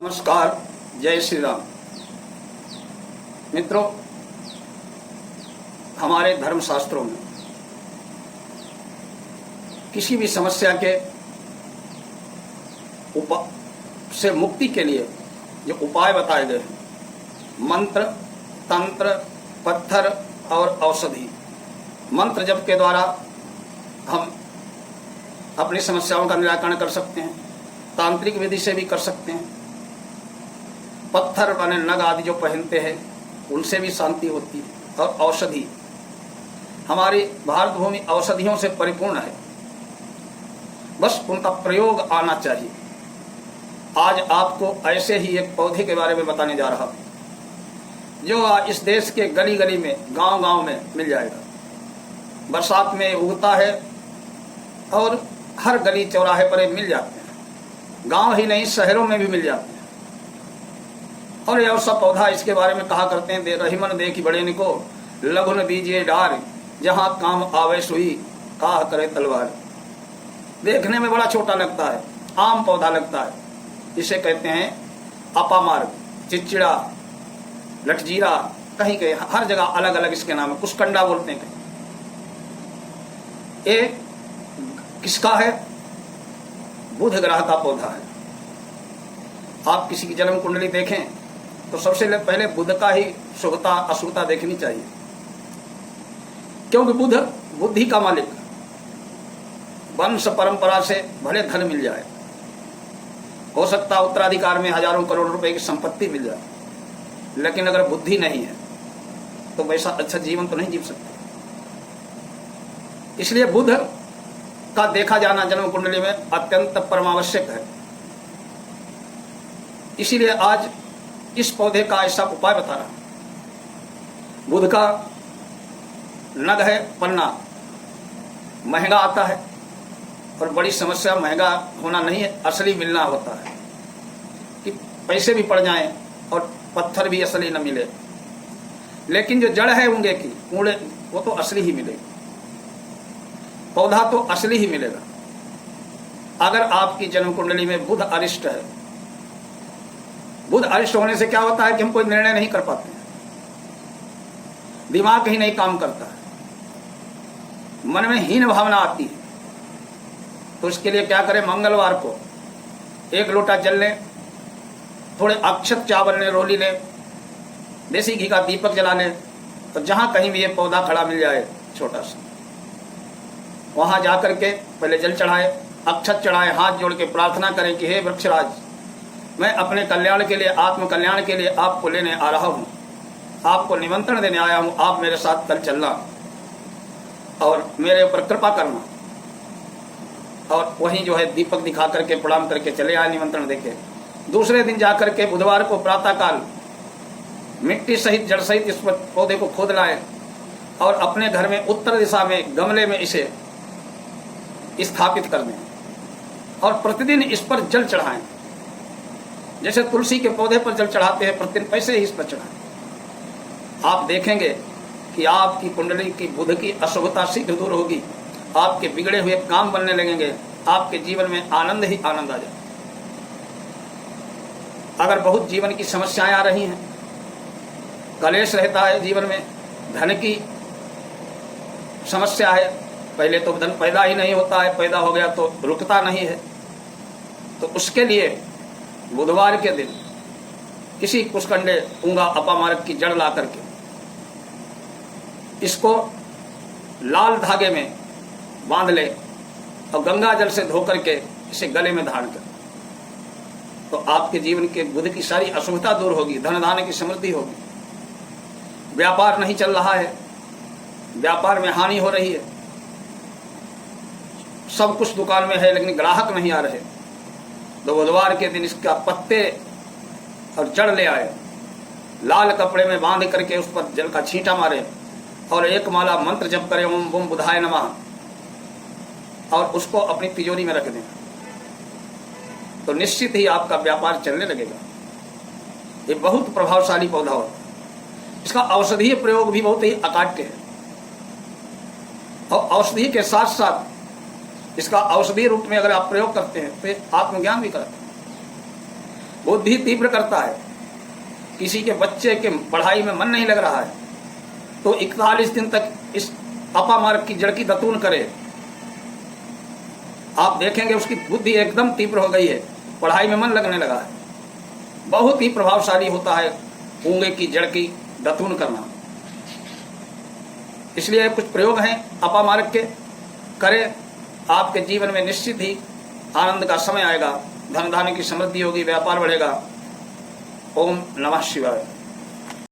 नमस्कार, जय श्री राम। मित्रों, हमारे धर्म शास्त्रों में किसी भी समस्या के से मुक्ति के लिए जो उपाय बताए गए हैं, मंत्र, तंत्र, पत्थर और औषधि। मंत्र जप के द्वारा हम अपनी समस्याओं का निराकरण कर सकते हैं, तांत्रिक विधि से भी कर सकते हैं। पत्थर माने नग आदि जो पहनते हैं उनसे भी शांति होती है। और औषधि, हमारी भारत भूमि औषधियों से परिपूर्ण है, बस उनका प्रयोग आना चाहिए। आज आपको ऐसे ही एक पौधे के बारे में बताने जा रहा हूं जो इस देश के गली गली में, गांव गांव में मिल जाएगा। बरसात में उगता है और हर गली चौराहे पर मिल जाते हैं। गांव ही नहीं, शहरों में भी मिल जाते हैं। और यह सा पौधा, इसके बारे में कहा करते हैं, रहीमन देखी बड़े निको, लघुन बीजिए डार, जहां काम आवे सुई, काह करे तलवार। देखने में बड़ा छोटा लगता है, आम पौधा लगता है। इसे कहते हैं अपामार्ग, चिचिड़ा, लटजीरा, कहीं कहीं हर जगह अलग अलग इसके नाम है। कुशकंडा बोलते हैं। ये किसका है? बुध ग्रह का पौधा है। आप किसी की जन्म कुंडली देखें तो सबसे पहले बुध का ही शुभता अशुभता देखनी चाहिए, क्योंकि बुध बुद्धि का मालिक। वंश परंपरा से भले धन मिल जाए, हो सकता उत्तराधिकार में हजारों करोड़ रुपए की संपत्ति मिल जाए, लेकिन अगर बुद्धि नहीं है तो वैसा अच्छा जीवन तो नहीं जी सकते। इसलिए बुध का देखा जाना जन्म कुंडली में अत्यंत परमावश्यक है। इसीलिए आज इस पौधे का ऐसा उपाय बता रहा। बुध का नग है पन्ना, महंगा आता है। और बड़ी समस्या महंगा होना नहीं है, असली मिलना होता है कि पैसे भी पड़ जाएं और पत्थर भी असली न मिले, लेकिन जो जड़ है ऊंगे की ऊड़े वो तो असली ही मिलेगी। पौधा तो असली ही मिलेगा। अगर आपकी जन्म कुंडली में बुध अरिष्ट है, बुध अरिष्ट होने से क्या होता है कि हम कोई निर्णय नहीं कर पाते हैं, दिमाग ही नहीं काम करता है, मन में हीन भावना आती है। तो इसके लिए क्या करें? मंगलवार को 1 लोटा जल लें, थोड़े अक्षत चावल लें, रोली लें, देसी घी का दीपक जला लें। तो जहां कहीं भी ये पौधा खड़ा मिल जाए छोटा सा, वहां जाकर के पहले जल चढ़ाए, अक्षत चढ़ाए, हाथ जोड़ के प्रार्थना करें कि हे वृक्षराज, मैं अपने कल्याण के लिए, आत्म कल्याण के लिए आपको लेने आ रहा हूं, आपको निमंत्रण देने आया हूं। आप मेरे साथ कल चलना और मेरे ऊपर कृपा करना। और वहीं जो है दीपक दिखा करके प्रणाम करके चले आए, निमंत्रण देके। दूसरे दिन जाकर के बुधवार को प्रातःकाल मिट्टी सहित, जड़ सहित इस पौधे को खोद लाए और अपने घर में उत्तर दिशा में गमले में इसे स्थापित कर दें और प्रतिदिन इस पर जल चढ़ाएं। जैसे तुलसी के पौधे पर जल चढ़ाते हैं, प्रतिदिन पैसे ही इस पर चढ़ाएं। आप देखेंगे कि आपकी कुंडली की बुध की अशुभता शीघ्र दूर होगी, आपके बिगड़े हुए काम बनने लगेंगे, आपके जीवन में आनंद ही आनंद आ जाए। अगर बहुत जीवन की समस्याएं आ रही हैं, कलेश रहता है जीवन में, धन की समस्या है, पहले तो धन पैदा ही नहीं होता है, पैदा हो गया तो रुकता नहीं है, तो उसके लिए बुधवार के दिन किसी कुशकंडे, पूंगा, अपामार्ग की जड़ ला करके इसको लाल धागे में बांध ले और गंगा जल से धो करके इसे गले में धारण कर, तो आपके जीवन के बुध की सारी अशुभता दूर होगी, धन धान्य की समृद्धि होगी। व्यापार नहीं चल रहा है, व्यापार में हानि हो रही है, सब कुछ दुकान में है लेकिन ग्राहक नहीं आ रहे, तो बुधवार के दिन इसका पत्ते और जड़ ले आए, लाल कपड़े में बांध करके उस पर जल का छींटा मारे और एक माला मंत्र जप करें, ओम बम बुधाय नमः, और उसको अपनी तिजोरी में रख दें, तो निश्चित ही आपका व्यापार चलने लगेगा। ये बहुत प्रभावशाली पौधा होता है। इसका औषधीय प्रयोग भी बहुत ही अकाट्य है, और औषधि के साथ साथ इसका औषधि रूप में अगर आप प्रयोग करते हैं तो आत्मज्ञान भी करते हैं। बुद्धि तीव्र करता है। किसी के बच्चे के पढ़ाई में मन नहीं लग रहा है तो 41 दिन तक इस अपामार्ग की जड़ की दतून करे, आप देखेंगे उसकी बुद्धि एकदम तीव्र हो गई है, पढ़ाई में मन लगने लगा है। बहुत ही प्रभावशाली होता है गूंगे की जड़ की दतून करना। इसलिए कुछ प्रयोग हैं अपामार्ग के, करें, आपके जीवन में निश्चित ही आनंद का समय आएगा, धन धान्य की समृद्धि होगी, व्यापार बढ़ेगा। ओम नमः शिवाय।